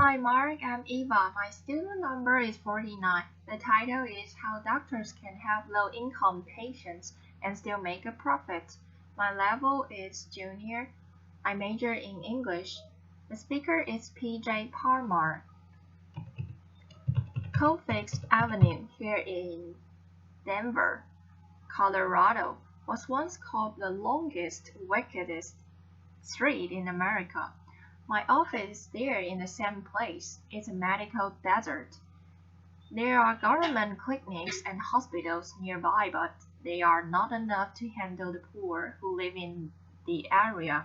Hi Mark, I'm Eva. My student number is 49. The title is How Doctors Can Help Low-Income Patients and Still Make a Profit. My level is junior. I major in English. The speaker is PJ Parmer. Colfax Avenue here in Denver, Colorado was once called the longest, wickedest street in America. My office is there in the same place. It's a medical desert. There are government clinics and hospitals nearby, but they are not enough to handle the poor who live in the area.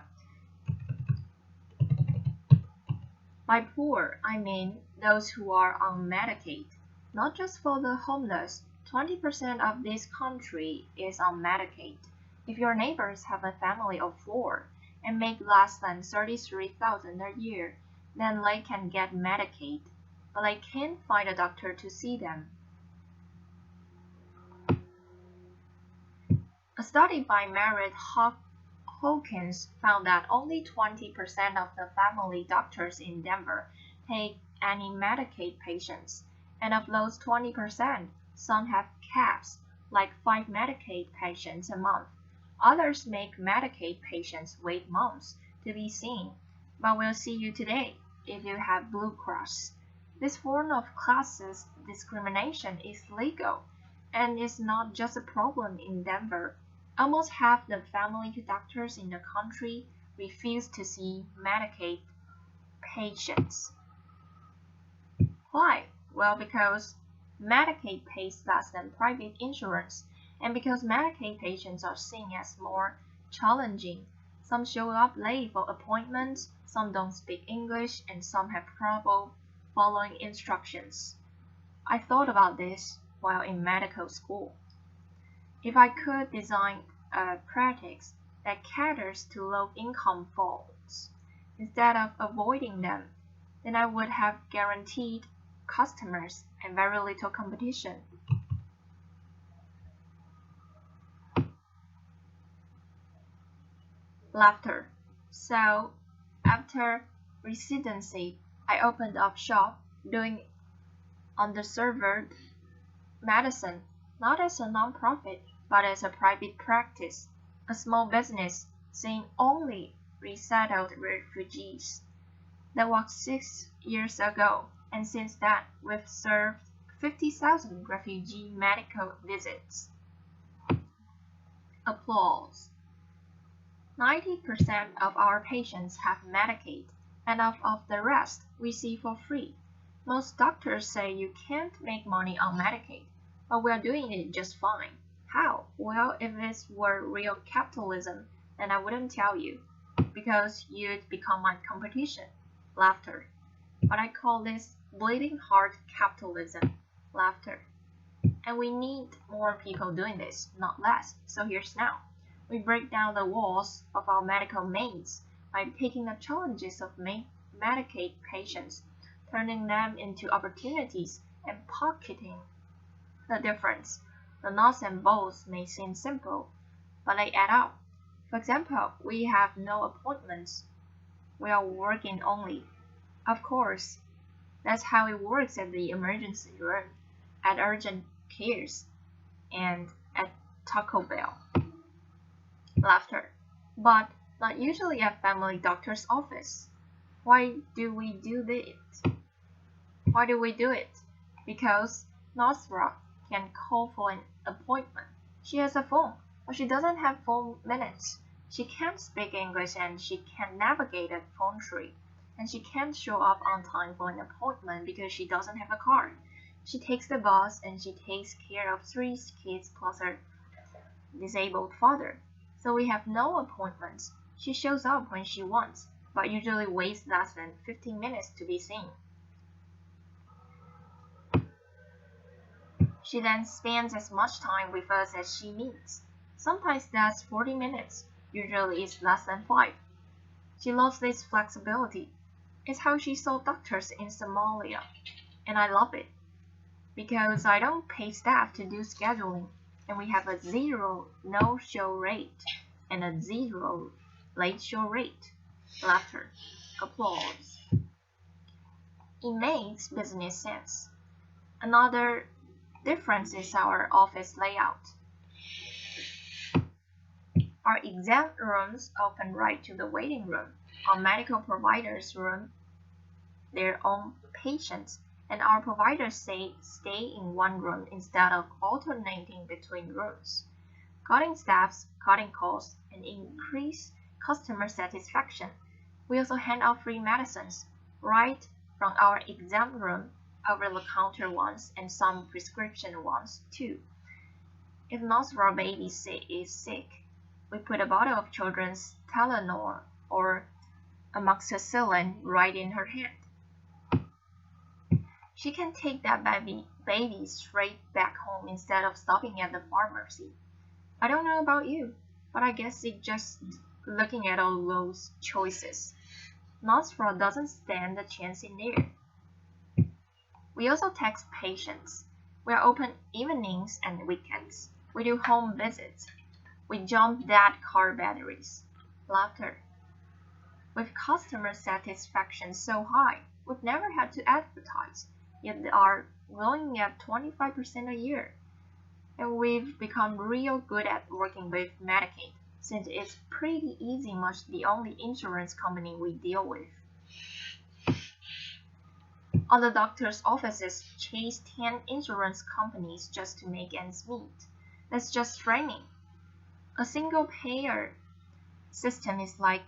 By poor, I mean those who are on Medicaid. Not just for the homeless. 20% of this country is on Medicaid. If your neighbors have a family of 4, and make less than $33,000 a year, then they can get Medicaid, but they can't find a doctor to see them. A study by Merritt Hawkins found that only 20% of the family doctors in Denver take any Medicaid patients, and of those 20%, some have caps, like 5 Medicaid patients a month. Others make Medicaid patients wait months to be seen, but will see you today if you have Blue Cross. This form of classist discrimination is legal, and is not just a problem in Denver. Almost half the family doctors in the country refuse to see Medicaid patients. Why? Well, because Medicaid pays less than private insurance, and because Medicaid patients are seen as more challenging. Some show up late for appointments, some don't speak English, and some have trouble following instructions. I thought about this while in medical school. If I could design a practice that caters to low-income folks instead of avoiding them, then I would have guaranteed customers and very little competition. Laughter. So, after residency, I opened up shop doing underserved medicine, not as a non-profit, but as a private practice, a small business seeing only resettled refugees. That was 6 years ago, and since that, we've served 50,000 refugee medical visits. Applause. 90% of our patients have Medicaid, and of the rest we see for free. Most doctors say you can't make money on Medicaid, but we're doing it just fine. How? Well, if this were real capitalism, then I wouldn't tell you, because you'd become my competition. Laughter. But I call this bleeding heart capitalism. Laughter. And we need more people doing this, not less. So here's now. We break down the walls of our medical maze by taking the challenges of Medicaid patients, turning them into opportunities, and pocketing the difference. The nuts and bolts may seem simple, but they add up. For example, we have no appointments. We are working only. Of course, that's how it works at the emergency room, at urgent cares, and at Taco Bell. Laughter. But not usually at family doctor's office. Why do we do it? Why do we do it? Because Northrop can call for an appointment. She has a phone, but she doesn't have phone minutes. She can't speak English, and she can't navigate a phone tree. And she can't show up on time for an appointment because she doesn't have a car. She takes the bus, and she takes care of 3 kids plus her disabled father. So we have no appointments. She shows up when she wants, but usually waits less than 15 minutes to be seen. She then spends as much time with us as she needs. Sometimes that's 40 minutes, usually it's less than 5. She loves this flexibility. It's how she saw doctors in Somalia, and I love it, because I don't pay staff to do scheduling, and we have a 0 no-show rate and a 0 late show rate. Laughter. Applause. It makes business sense. Another difference is our office layout. Our exam rooms open right to the waiting room. Our medical providers room their own patients, and our providers stay in one room instead of alternating between rooms. Cutting staffs, cutting costs, and increase customer satisfaction. We also hand out free medicines right from our exam room, over-the-counter ones, and some prescription ones too. If Nosra baby is sick, we put a bottle of children's Tylenol or amoxicillin right in her hand. She can take that baby straight back home instead of stopping at the pharmacy. I don't know about you, but I guess it's just looking at all those choices. Nosra doesn't stand a chance in there. We also text patients. We are open evenings and weekends. We do home visits. We jump dead car batteries. Laughter. With customer satisfaction so high, we've never had to advertise, yet they are growing at 25% a year. And we've become real good at working with Medicaid, since it's pretty easy, much the only insurance company we deal with. Other doctors' offices chase 10 insurance companies just to make ends meet. That's just framing. A single payer system is like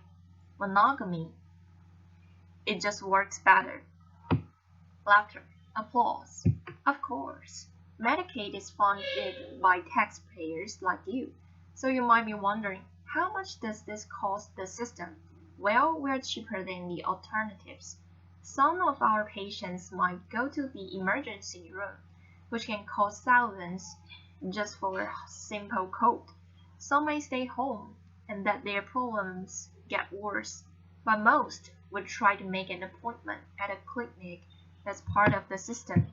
monogamy. It just works better. Laughter. Applause. Of course. Medicaid is funded by taxpayers like you. So you might be wondering, how much does this cost the system? Well, we're cheaper than the alternatives. Some of our patients might go to the emergency room, which can cost thousands just for a simple cold. Some may stay home and let their problems get worse, but most would try to make an appointment at a clinic that's part of the system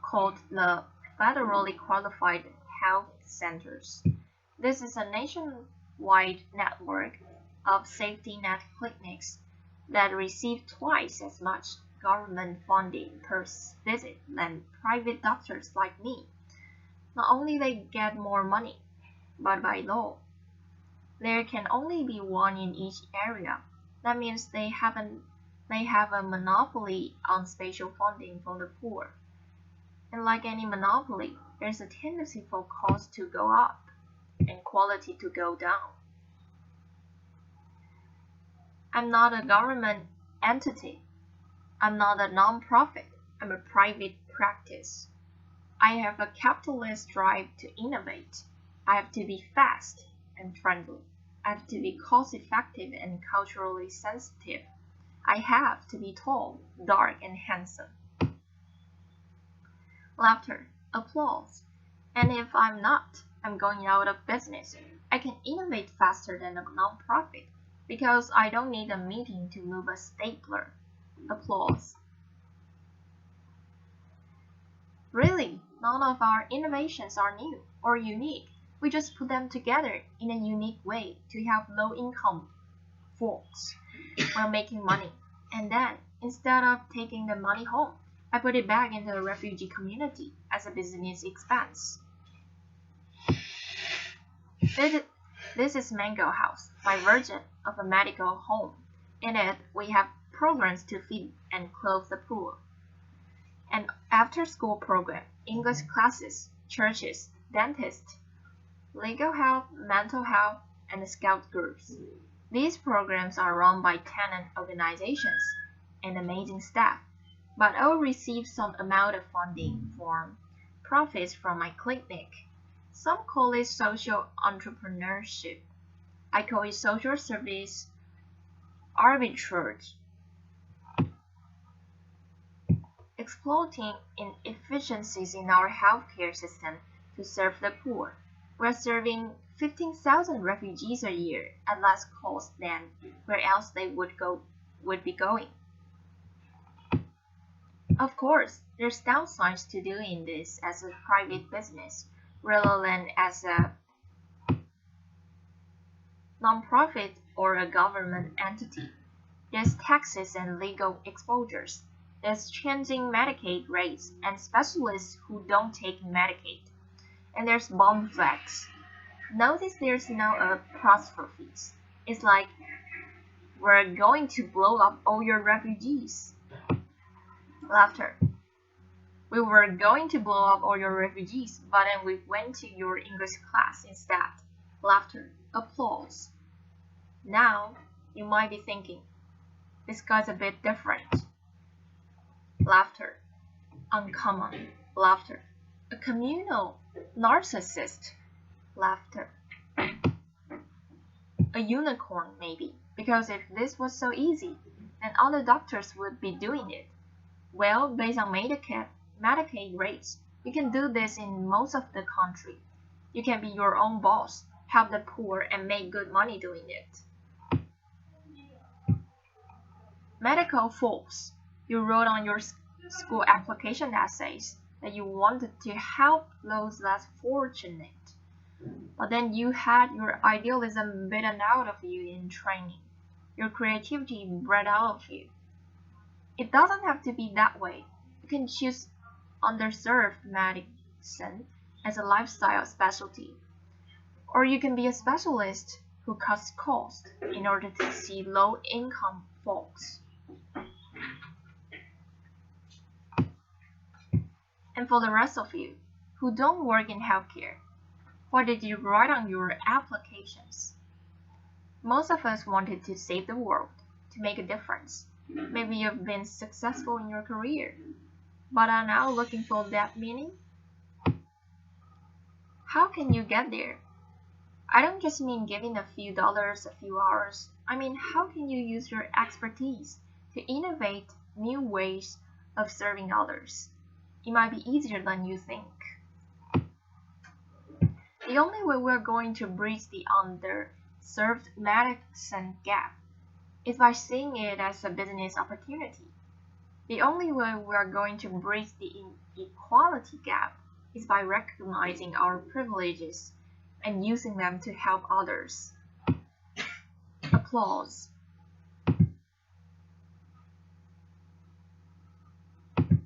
called the Federally Qualified Health Centers. This is a nationwide network of safety net clinics that receive twice as much government funding per visit than private doctors like me. Not only they get more money, but by law, there can only be one in each area. That means they have a monopoly on special funding for the poor. And like any monopoly, there's a tendency for cost to go up and quality to go down. I'm not a government entity. I'm not a non-profit. I'm a private practice. I have a capitalist drive to innovate. I have to be fast and friendly. I have to be cost-effective and culturally sensitive. I have to be tall, dark, and handsome. Laughter, applause. And if I'm not, I'm going out of business. I can innovate faster than a non-profit because I don't need a meeting to move a stapler. Applause. Really, none of our innovations are new or unique. We just put them together in a unique way to help low-income folks while making money. And then, instead of taking the money home, I put it back into the refugee community as a business expense. This is Mango House, my version of a medical home. In it, we have programs to feed and clothe the poor. An after-school program, English classes, churches, dentists, legal help, mental health, and scout groups. These programs are run by tenant organizations and amazing staff, but I will receive some amount of funding from profits from my clinic. Some call it social entrepreneurship. I call it social service arbitrage. Exploiting inefficiencies in our healthcare system to serve the poor. We're serving 15,000 refugees a year at less cost than where else they would be going. Of course, there's downsides to doing this as a private business rather than as a nonprofit or a government entity. There's taxes and legal exposures. There's changing Medicaid rates and specialists who don't take Medicaid. And there's bomb threats. Notice there's no apostrophes. It's like, we're going to blow up all your refugees. Laughter. We were going to blow up all your refugees, but then we went to your English class instead. Laughter. Applause. Now, you might be thinking, this guy's a bit different. Laughter. Uncommon. Laughter. A communal narcissist. Laughter. A unicorn, maybe, because if this was so easy, then other doctors would be doing it. Well, based on Medicaid rates, you can do this in most of the country. You can be your own boss, help the poor, and make good money doing it. Medical folks, you wrote on your school application essays that you wanted to help those less fortunate. But then you had your idealism bitten out of you in training, your creativity bred out of you. It doesn't have to be that way. You can choose underserved medicine as a lifestyle specialty. Or you can be a specialist who cuts costs in order to see low-income folks. And for the rest of you who don't work in healthcare, what did you write on your applications? Most of us wanted to save the world, to make a difference. Maybe you've been successful in your career, but are now looking for that meaning? How can you get there? I don't just mean giving a few dollars a few hours. I mean, how can you use your expertise to innovate new ways of serving others? It might be easier than you think. The only way we're going to bridge the underserved medicine gap is by seeing it as a business opportunity. The only way we're going to bridge the inequality gap is by recognizing our privileges and using them to help others. Applause.